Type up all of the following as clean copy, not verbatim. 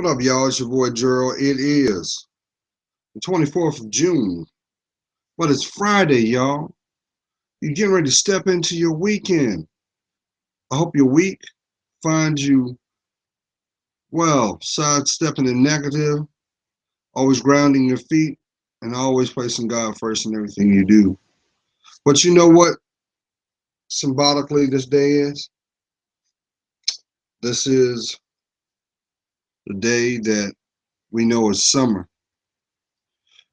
What up, y'all? It's your boy Gerald. It is the 24th of June, but it's Friday, y'all. You're getting ready to step into your weekend. I hope your week finds you, well, sidestepping the negative, always grounding your feet, and always placing God first in everything you do. But you know what symbolically this day is? This is the day that we know is summer.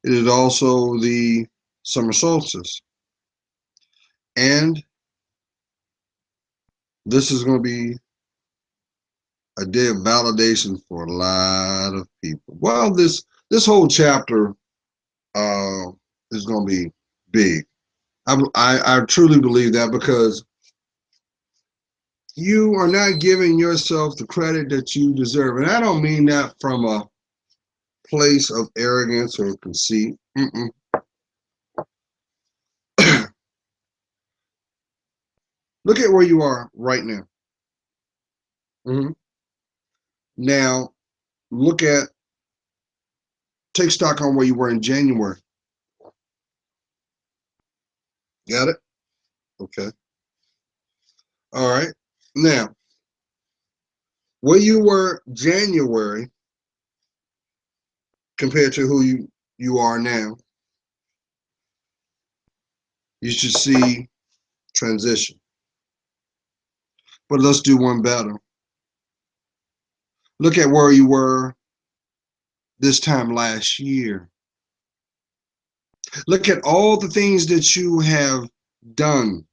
It is also the summer solstice. And this is going to be a day of validation for a lot of people. Well, this whole chapter uh, is going to be big. I truly believe that because you are not giving yourself the credit that you deserve, and I don't mean that from a place of arrogance or conceit. Look at where you are right now. Mhm. Now, look at take stock on where you were in January. Got it? Okay. All right. Now, where you were January compared to who you are now, you should see transition. But let's do one better. Look at where you were this time last year. Look at all the things that you have done.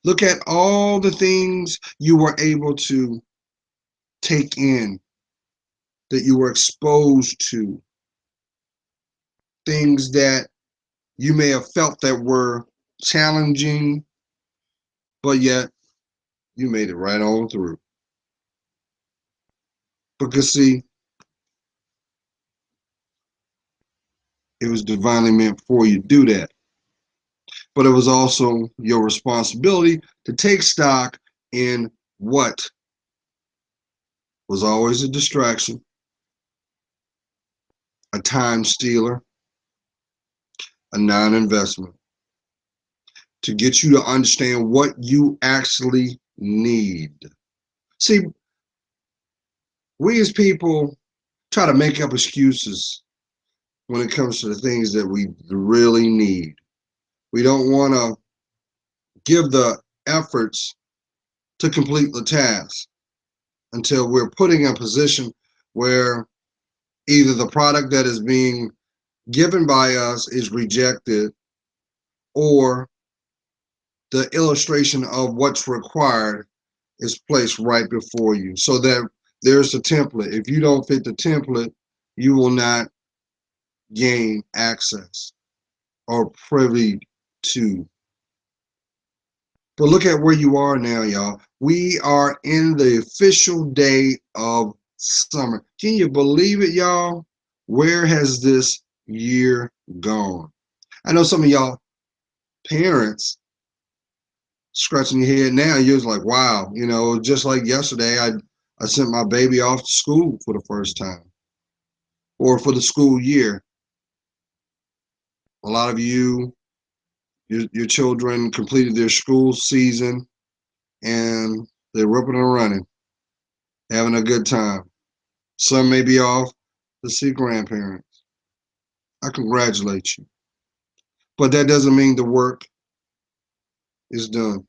Look at all the things you were able to take in, that you were exposed to, things that you may have felt that were challenging, but yet you made it right on through. Because see, it was divinely meant for you to do that. But it was also your responsibility to take stock in what was always a distraction, a time stealer, a non-investment, to get you to understand what you actually need. See, we as people try to make up excuses when it comes to the things that we really need. We don't want to give the efforts to complete the task until we're putting in a position where either the product that is being given by us is rejected, or the illustration of what's required is placed right before you, so that there's a template. If you don't fit the template, you will not gain access or privy to. But look at where you are now, y'all. We are in the official day of summer. Can you believe it, y'all? Where has this year gone? I know some of y'all parents scratching your head now. You're just like, wow, just like yesterday, I sent my baby off to school for the first time, or for the school year. A lot of your children completed their school season and they're ripping and running, having a good time. Some may be off to see grandparents. I congratulate you. But that doesn't mean the work is done.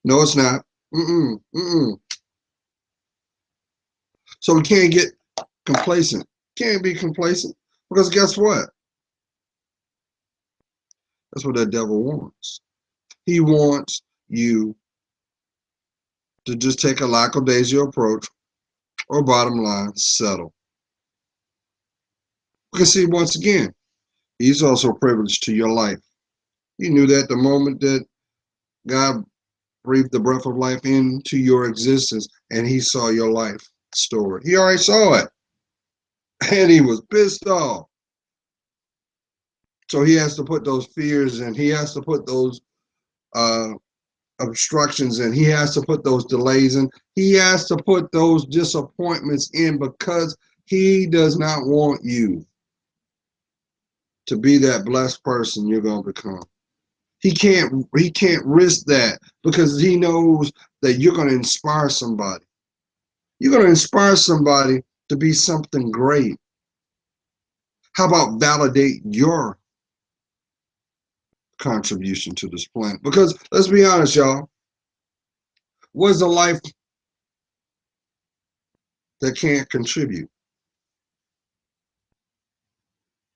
No, it's not. Mm-mm, mm-mm. So we can't get complacent. Can't be complacent, because guess what? That's what that devil wants. He wants you to just take a lackadaisical approach, or bottom line, settle. Because see, once again, he's also privileged to your life. You knew that the moment that God breathed the breath of life into your existence and he saw your life story. He already saw it. And he was pissed off. So he has to put those fears and he has to put those obstructions in. He has to put those delays in. He has to put those disappointments in because he does not want you to be that blessed person you're going to become. He can't risk that because he knows that you're going to inspire somebody. You're going to inspire somebody to be something great. How about validate your contribution to this planet? Because let's be honest, y'all, what's a life that can't contribute?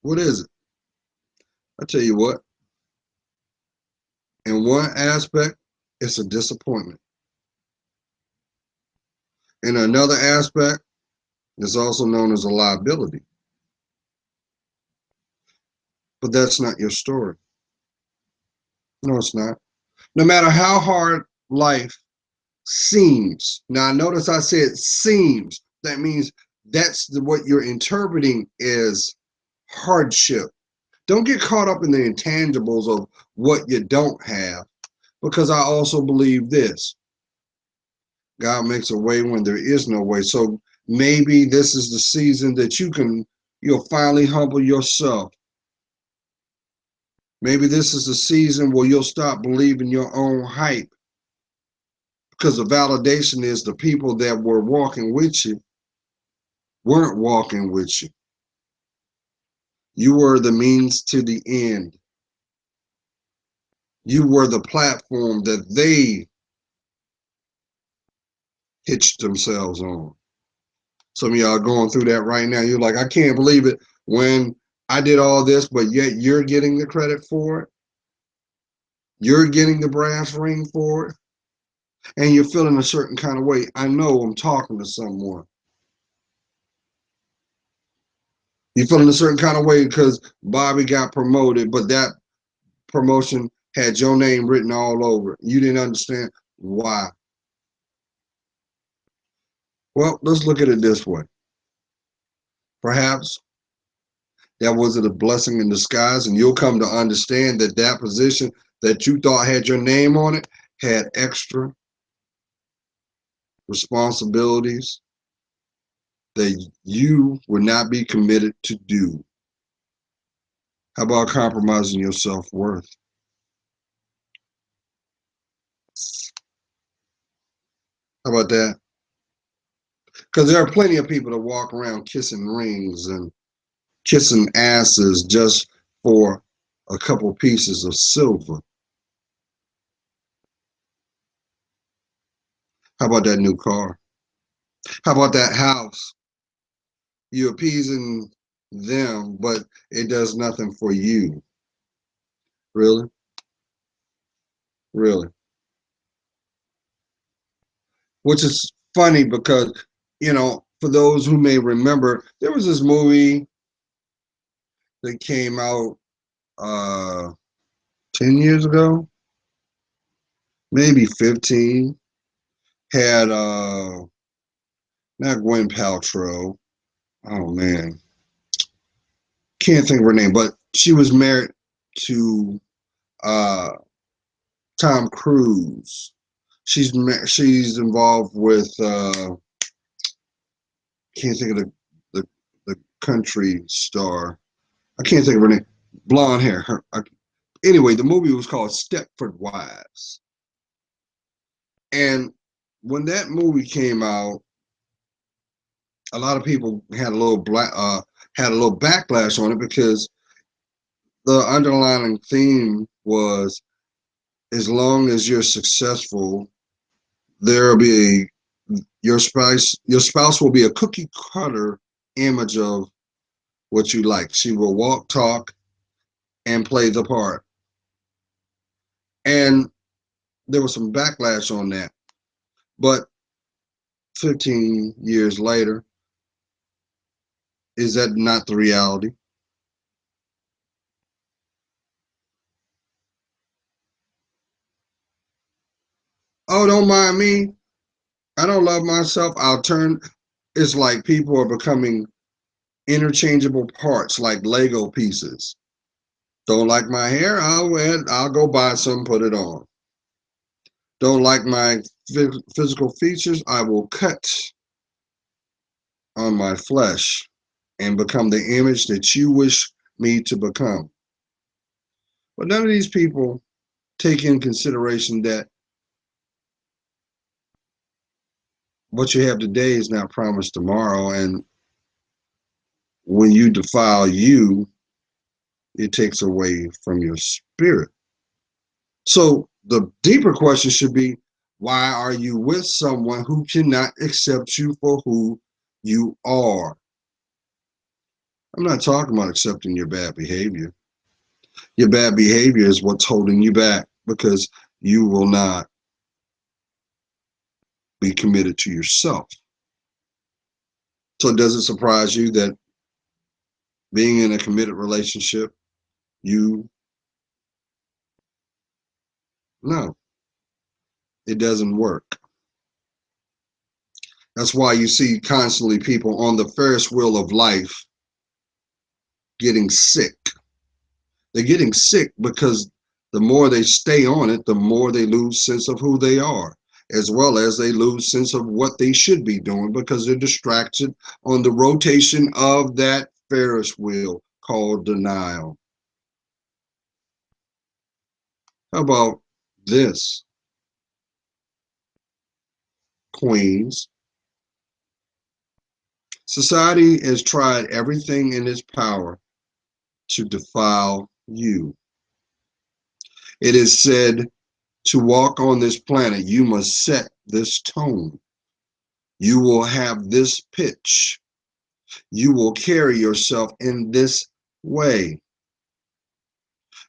What is it? I tell you what, in one aspect, it's a disappointment. In another aspect, it's also known as a liability. But that's not your story. No, it's not. No matter how hard life seems. Now, notice I said seems. That means what you're interpreting is hardship. Don't get caught up in the intangibles of what you don't have, because I also believe this: God makes a way when there is no way. So maybe this is the season that you'll finally humble yourself. Maybe this is the season where you'll stop believing your own hype, because the validation is the people that were walking with you weren't walking with you. You were the means to the end. You were the platform that they hitched themselves on. Some of y'all are going through that right now. You're like, I can't believe it when I did all this, but yet you're getting the credit for it. You're getting the brass ring for it. And you're feeling a certain kind of way. I know I'm talking to someone. You're feeling a certain kind of way because Bobby got promoted, but that promotion had your name written all over it. You didn't understand why. Well, let's look at it this way. Perhaps that wasn't a blessing in disguise, and you'll come to understand that that position that you thought had your name on it had extra responsibilities that you would not be committed to do. How about compromising your self-worth? How about that? Because there are plenty of people that walk around kissing rings and kissing asses just for a couple pieces of silver. How about that new car? How about that house? You're appeasing them, but it does nothing for you. Really? Really? Which is funny because, for those who may remember, there was this movie that came out 10 years ago, maybe 15. Had not Gwen Paltrow. Oh man, can't think of her name, but she was married to uh, Tom Cruise. She's involved with can't think of the country star. I can't think of her name. Blonde hair. Anyway, the movie was called Stepford Wives, and when that movie came out, a lot of people had a little backlash on it because the underlying theme was, as long as you're successful, there'll be your spouse will be a cookie cutter image of what you like. She will walk, talk, and play the part. And there was some backlash on that. But 15 years later, is that not the reality? Oh, don't mind me. I don't love myself. It's like people are becoming interchangeable parts, like Lego pieces. Don't like my hair? I'll go buy some, put it on. Don't like my physical features? I will cut on my flesh and become the image that you wish me to become. But none of these people take in consideration that what you have today is not promised tomorrow. And when you defile you, it takes away from your spirit. So the deeper question should be, why are you with someone who cannot accept you for who you are? I'm not talking about accepting your bad behavior. Your bad behavior is what's holding you back because you will not be committed to yourself. So does it surprise you that being in a committed relationship, no, it doesn't work. That's why you see constantly people on the Ferris wheel of life getting sick. They're getting sick because the more they stay on it, the more they lose sense of who they are, as well as they lose sense of what they should be doing because they're distracted on the rotation of that Ferris wheel called denial. How about this, queens? Society has tried everything in its power to defile you. It is said to walk on this planet, you must set this tone. You will have this pitch. You will carry yourself in this way.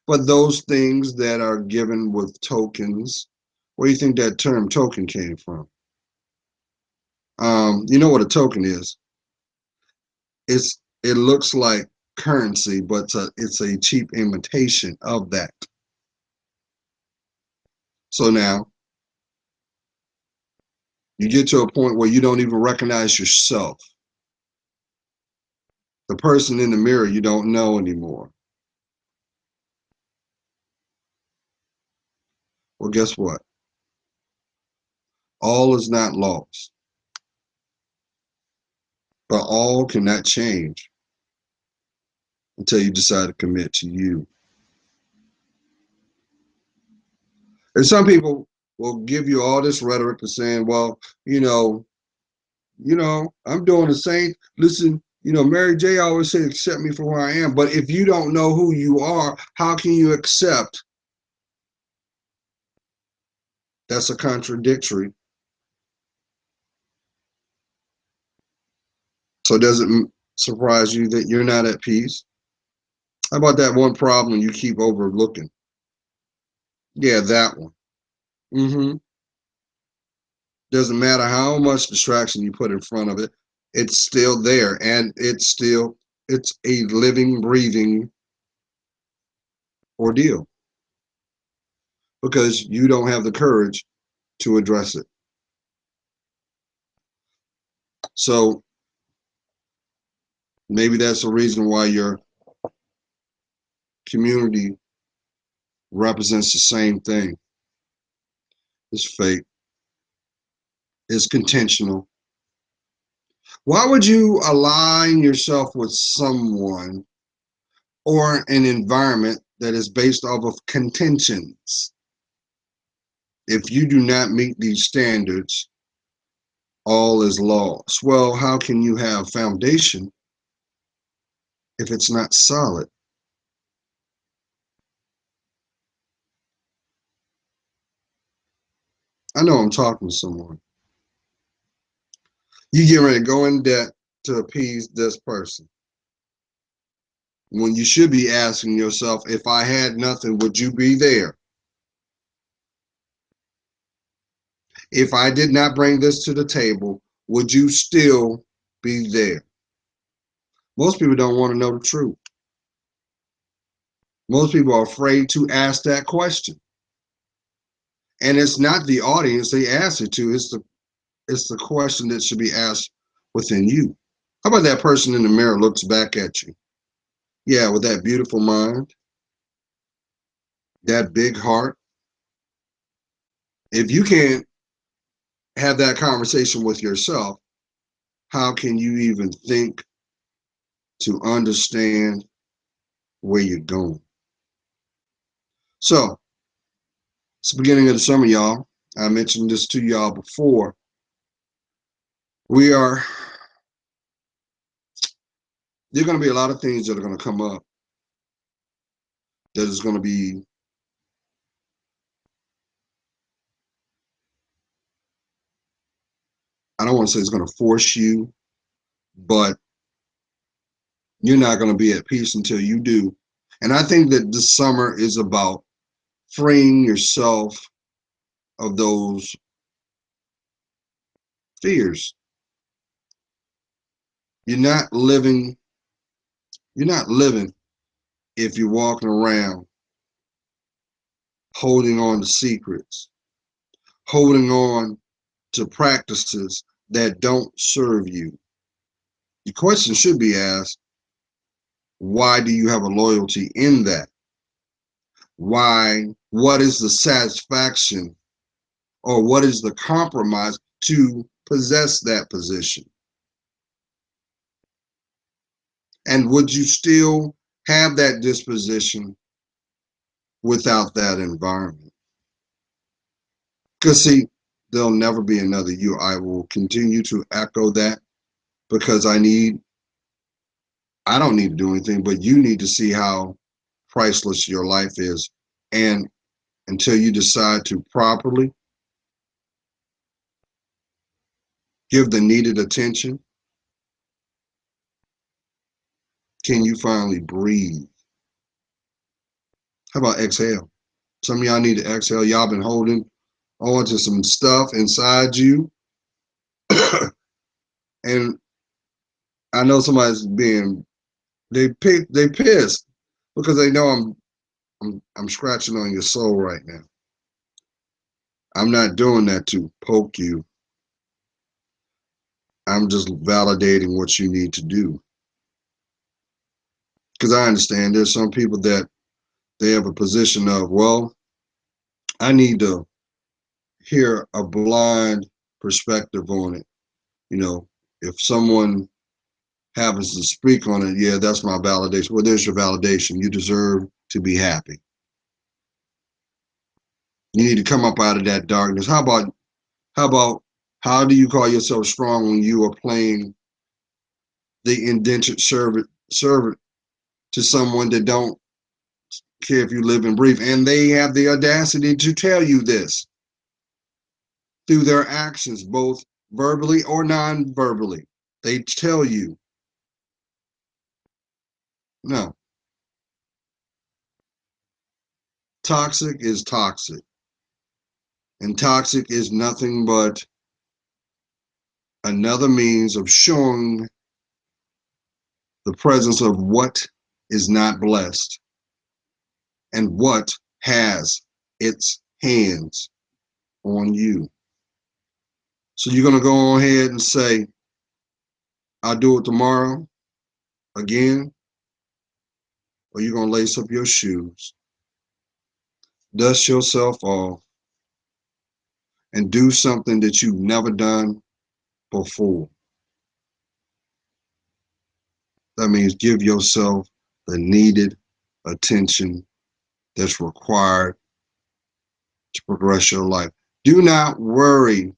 But those things that are given with tokens, where do you think that term token came from? You know what a token is? It looks like currency, but it's a cheap imitation of that. So now you get to a point where you don't even recognize yourself. The person in the mirror you don't know anymore. Well, guess what? All is not lost, but all cannot change until you decide to commit to you. And some people will give you all this rhetoric of saying, well, I'm doing the same. Listen, Mary J always said, accept me for who I am. But if you don't know who you are, how can you accept? That's a contradictory. So does it surprise you that you're not at peace? How about that one problem you keep overlooking? Yeah, that one. Doesn't matter how much distraction you put in front of it, it's still there, and it's a living, breathing ordeal because you don't have the courage to address it. So maybe that's the reason why your community represents the same thing. It's fake. It's contentional. Why would you align yourself with someone or an environment that is based off of contentions? If you do not meet these standards, all is lost. Well, how can you have foundation if it's not solid? I know I'm talking to someone. You get ready to go in debt to appease this person when you should be asking yourself, if I had nothing, would you be there? If I did not bring this to the table, would you still be there? Most people don't want to know the truth. Most people are afraid to ask that question. And it's not the audience they ask it to, it's the question that should be asked within you. How about that person in the mirror looks back at you? Yeah, with that beautiful mind, that big heart, If you can't have that conversation with yourself, how can you even think to understand where you're going? So it's the beginning of the summer, y'all. I mentioned this to y'all before. We are, there are going to be a lot of things that are going to come up that is going to be, I don't want to say it's going to force you, but you're not going to be at peace until you do. And I think that this summer is about freeing yourself of those fears. You're not living, you're not living if you're walking around holding on to secrets, holding on to practices that don't serve you. The question should be asked, why do you have a loyalty in that? Why, what is the satisfaction or what is the compromise to possess that position? And would you still have that disposition without that environment? Because see, there'll never be another you. I will continue to echo that because I don't need to do anything, but you need to see how priceless your life is. And until you decide to properly give the needed attention, can you finally breathe? How about exhale? Some of y'all need to exhale. Y'all been holding on to some stuff inside you. And I know somebody's being they pissed because they know I'm scratching on your soul right now. I'm not doing that to poke you. I'm just validating what you need to do. Because I understand there's some people that they have a position of, well, I need to hear a blind perspective on it. You know, if someone happens to speak on it, yeah, that's my validation. Well, there's your validation. You deserve to be happy. You need to come up out of that darkness. How about how do you call yourself strong when you are playing the indentured servant to someone that don't care if you live and breathe, and they have the audacity to tell you this through their actions, both verbally or non-verbally. They tell you, no, toxic is toxic, and toxic is nothing but another means of showing the presence of what is not blessed and what has its hands on you. So you're going to go ahead and say, I'll do it tomorrow again, or you're going to lace up your shoes, dust yourself off, and do something that you've never done before. That means give yourself the needed attention that's required to progress your life. Do not worry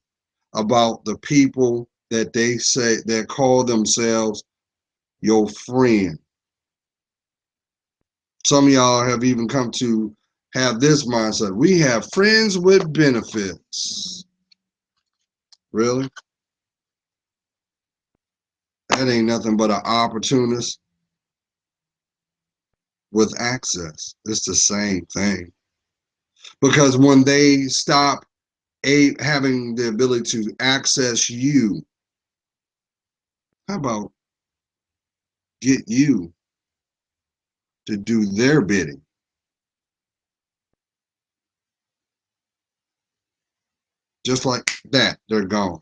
about the people that they say that call themselves your friend. Some of y'all have even come to have this mindset. We have friends with benefits. Really? That ain't nothing but an opportunist with access. It's the same thing. Because when they stop having the ability to access you, how about get you to do their bidding? Just like that, they're gone.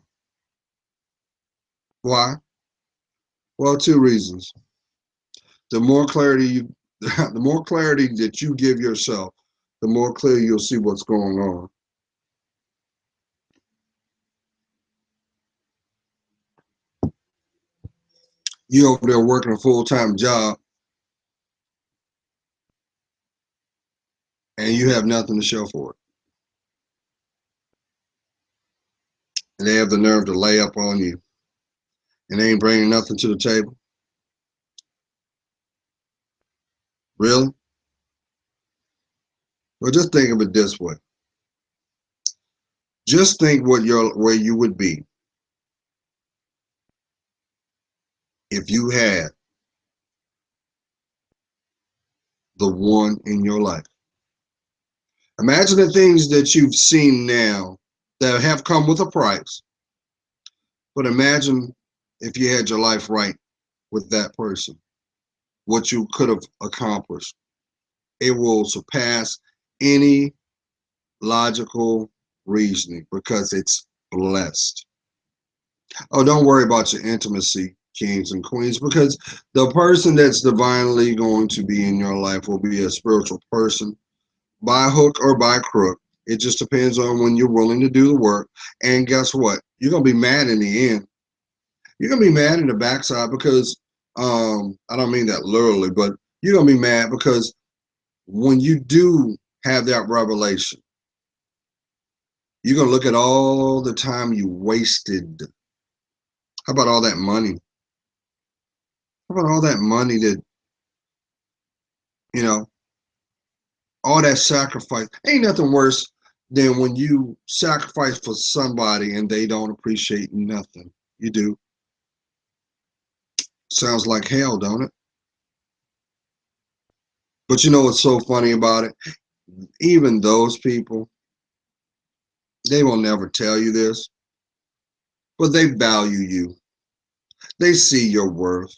Why? Well, two reasons. The more clarity the more clarity that you give yourself, the more clear you'll see what's going on. You over there working a full-time job and you have nothing to show for it. And they have the nerve to lay up on you and they ain't bringing nothing to the table. Really? Well, just think of it this way. Just think where you would be if you had the one in your life. Imagine the things that you've seen now that have come with a price, but imagine if you had your life right with that person, what you could have accomplished. It will surpass any logical reasoning because it's blessed. Oh, don't worry about your intimacy, kings and queens, because the person that's divinely going to be in your life will be a spiritual person by hook or by crook. It just depends on when you're willing to do the work. And guess what? You're gonna be mad in the end. You're gonna be mad in the backside because I don't mean that literally, but you're gonna be mad because when you do have that revelation, you're gonna look at all the time you wasted. How about all that money? How about all that money that, you know, all that sacrifice? Ain't nothing worse than when you sacrifice for somebody and they don't appreciate nothing. You do. Sounds like hell, don't it? But you know what's so funny about it? Even those people, they will never tell you this, but they value you. They see your worth.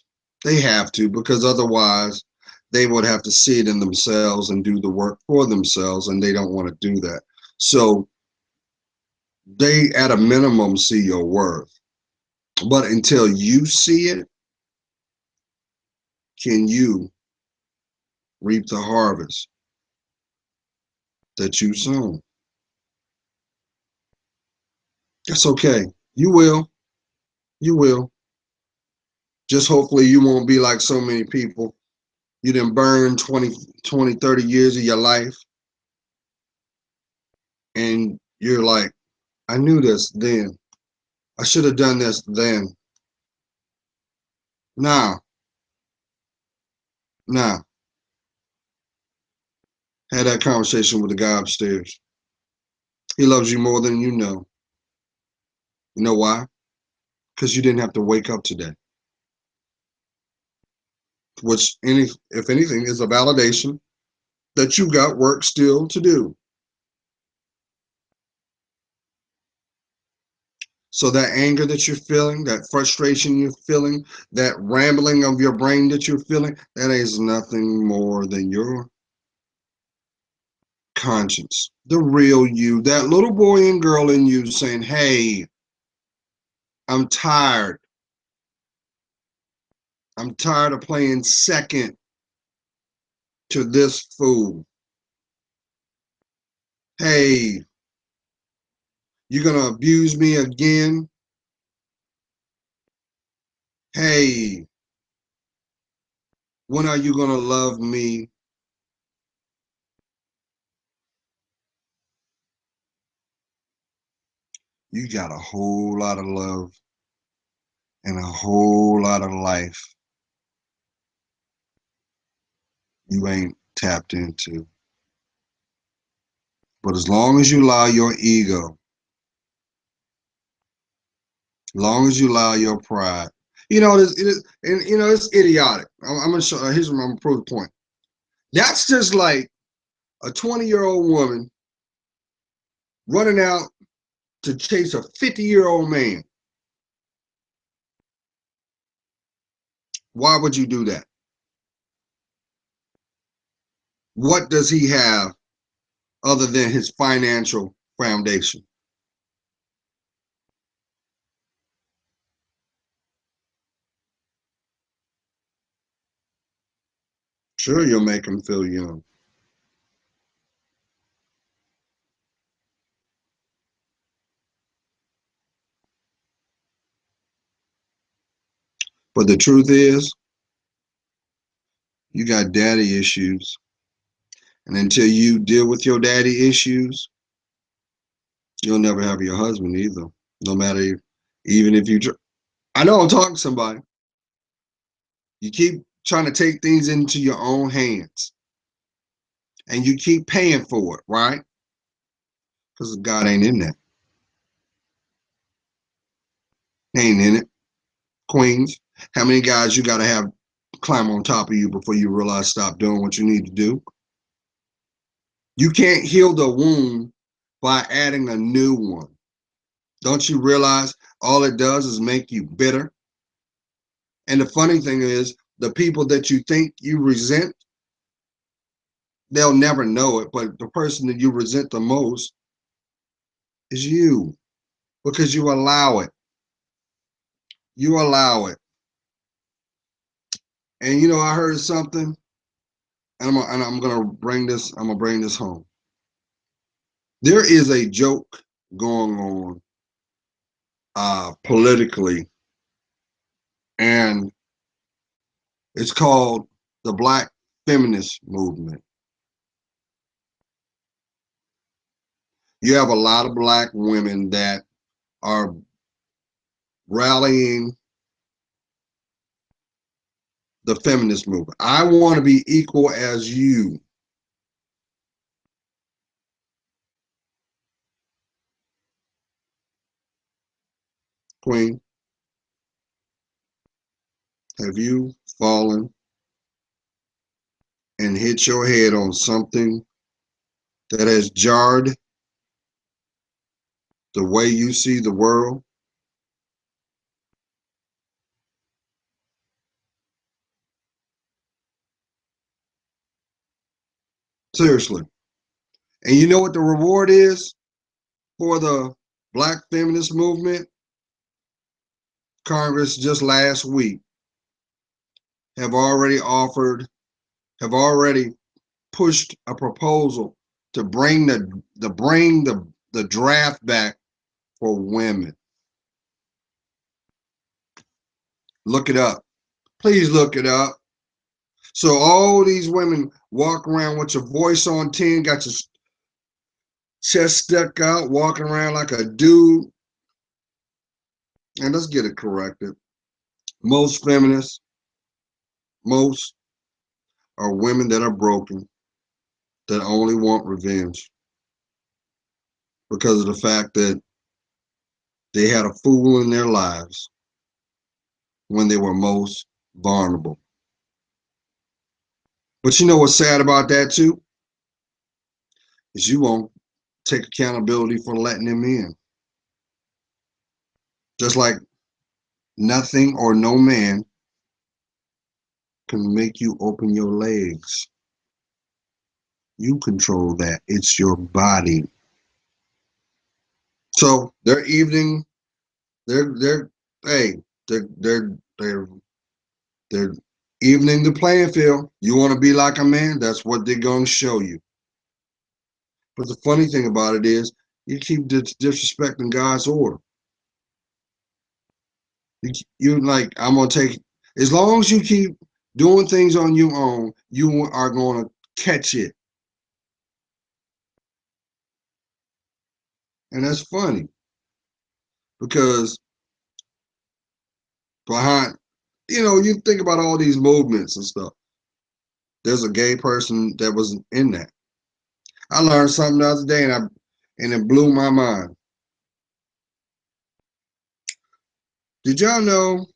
They have to, because otherwise they would have to see it in themselves and do the work for themselves, and they don't want to do that. So they, at a minimum, see your worth. But until you see it, can you reap the harvest that you sown? That's okay. You will. You will. Just hopefully you won't be like so many people. You didn't burn 30 years of your life and you're like, I knew this then. I should have done this then. Nah, nah. Had that conversation with the guy upstairs. He loves you more than you know. You know why? Because you didn't have to wake up today. Which, if anything, is a validation that you got work still to do. So that anger that you're feeling, that frustration you're feeling, that rambling of your brain that you're feeling, that is nothing more than your conscience. The real you, that little boy and girl in you saying, hey, I'm tired. I'm tired of playing second to this fool. Hey, you're going to abuse me again? Hey, when are you going to love me? You got a whole lot of love and a whole lot of life you ain't tapped into. But as long as you allow your ego, as long as you allow your pride, it's idiotic. I'm gonna show. Here's my proof point. That's just like a 20-year-old woman running out to chase a 50-year-old man. Why would you do that? What does he have other than his financial foundation? Sure, you'll make him feel young. But the truth is, you got daddy issues. And until you deal with your daddy issues, you'll never have your husband either. No matter, even if you, I know I'm talking to somebody. You keep trying to take things into your own hands and you keep paying for it, right? Because God ain't in that. He ain't in it. Queens, how many guys you got to have climb on top of you before you realize stop doing what you need to do? You can't heal the wound by adding a new one. Don't you realize all it does is make you bitter? And the funny thing is, the people that you think you resent, they'll never know it, but the person that you resent the most is you because you allow it. You allow it. And you know, I heard something, and I'm gonna bring this. I'm gonna bring this home. There is a joke going on politically, and it's called the Black feminist movement. You have a lot of black women that are rallying the feminist movement. I want to be equal as you. Queen, have you fallen and hit your head on something that has jarred the way you see the world? Seriously. And you know what the reward is for the Black feminist movement? Congress just last week have already offered, have already pushed a proposal to bring the draft back for women. Look it up. Please look it up. So all these women walk around with your voice on 10, got your chest stuck out, walking around like a dude. And let's get it corrected. Most feminists, most are women that are broken, that only want revenge because of the fact that they had a fool in their lives when they were most vulnerable. But you know what's sad about that too? Is you won't take accountability for letting them in. Just like nothing or no man can make you open your legs. You control that. It's your body. So their evening, they're hey, they're they're evening the playing field. You want to be like a man? That's what they're gonna show you. But the funny thing about it is, you keep disrespecting God's order. You like, I'm gonna take, as long as you keep doing things on your own, you are gonna catch it. And that's funny because behind, you think about all these movements and stuff. There's a gay person that was in that. I learned something the other day, and it blew my mind. Did y'all know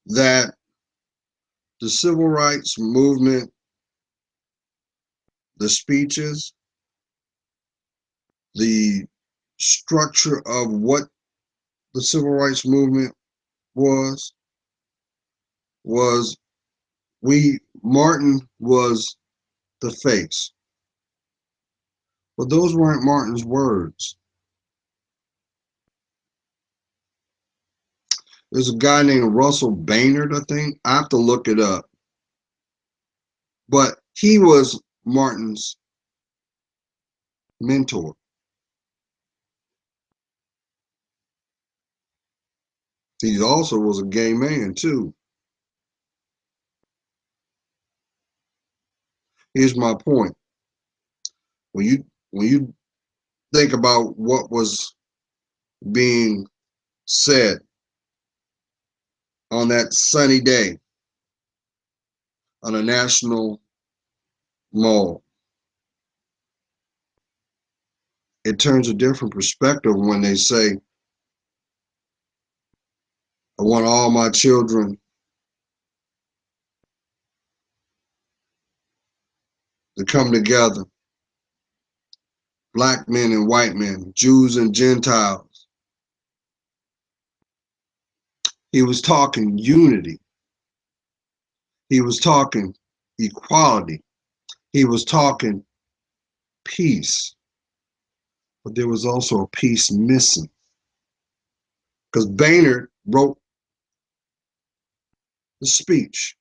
that the civil rights movement, the speeches, the structure of what the civil rights movement was was we Martin was the face. But those weren't Martin's words. There's a guy named Russell Baynard, I think. I have to look it up. But he was Martin's mentor. He also was a gay man too. Here's my point. When you think about what was being said on that sunny day on a national mall, it turns a different perspective when they say, I want all my children to come together, black men and white men, Jews and Gentiles. He was talking unity. He was talking equality. He was talking peace. But there was also a piece missing. Because Baynard wrote the speech.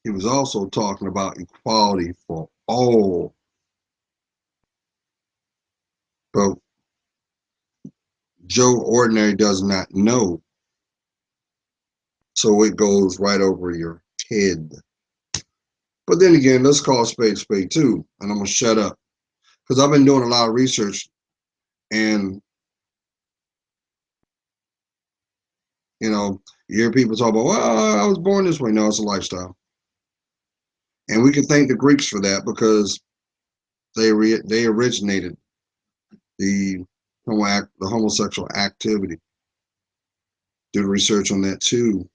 He was also talking about equality for all. But Joe Ordinary does not know. So it goes right over your head. But then again, let's call a spade too. And I'm going to shut up. Because I've been doing a lot of research. And, you hear people talk about, well, I was born this way. No, it's a lifestyle. And we can thank the Greeks for that because they originated the homosexual activity. Did research on that too.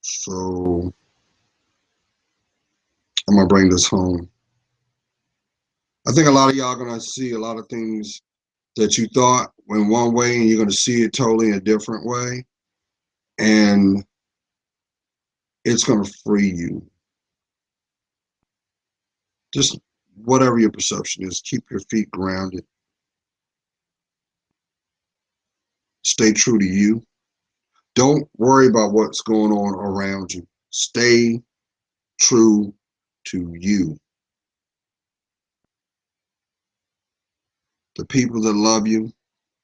So I'm gonna bring this home. I think a lot of y'all are gonna see a lot of things that you thought went one way, and you're gonna see it totally in a different way, and it's gonna free you. Just whatever your perception is, keep your feet grounded. Stay true to you. Don't worry about what's going on around you. Stay true to you. The people that love you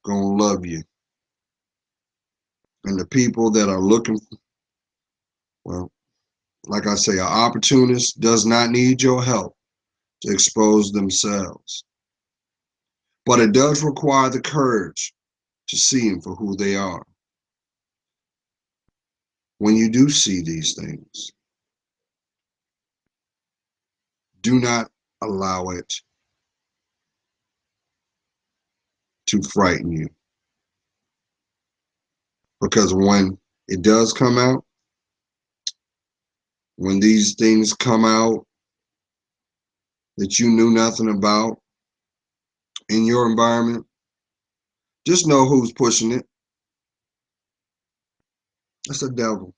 gonna love you. And the people that are looking, well, like I say, an opportunist does not need your help to expose themselves. But it does require the courage to see them for who they are. When you do see these things, do not allow it to frighten you. Because when it does come out, when these things come out that you knew nothing about in your environment, just know who's pushing it. That's the devil.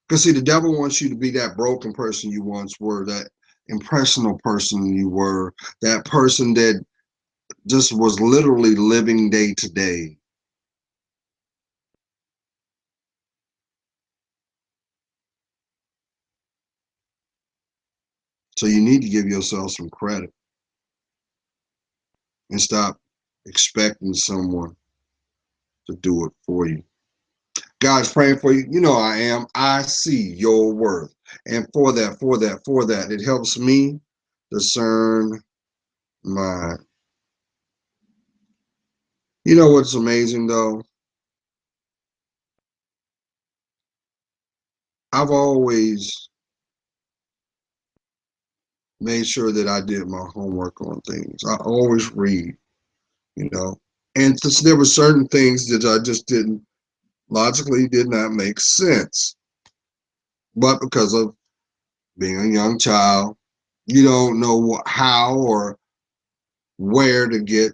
Because see, the devil wants you to be that broken person you once were, that impressionable person you were, that person that just was literally living day to day. So you need to give yourself some credit and stop expecting someone to do it for you. God's praying for you. You know I am. I see your worth. And for that, it helps me discern mine. You know what's amazing though? I've always made sure that I did my homework on things. I always read, you know. And there were certain things that I just logically did not make sense. But because of being a young child, you don't know how or where to get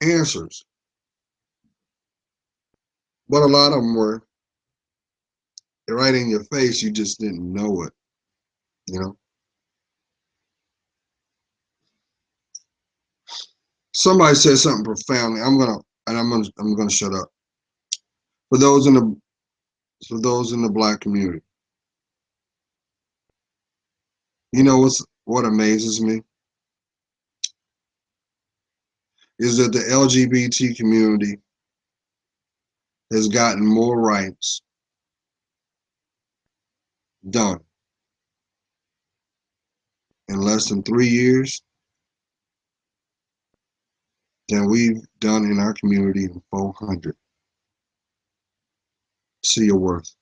answers. But a lot of them were right in your face. You just didn't know it, you know. Somebody said something profoundly. I'm gonna shut up. For those in the Black community, you know what amazes me? is that the LGBT community has gotten more rights done in less than 3 years than we've done in our community in 400. See your worth.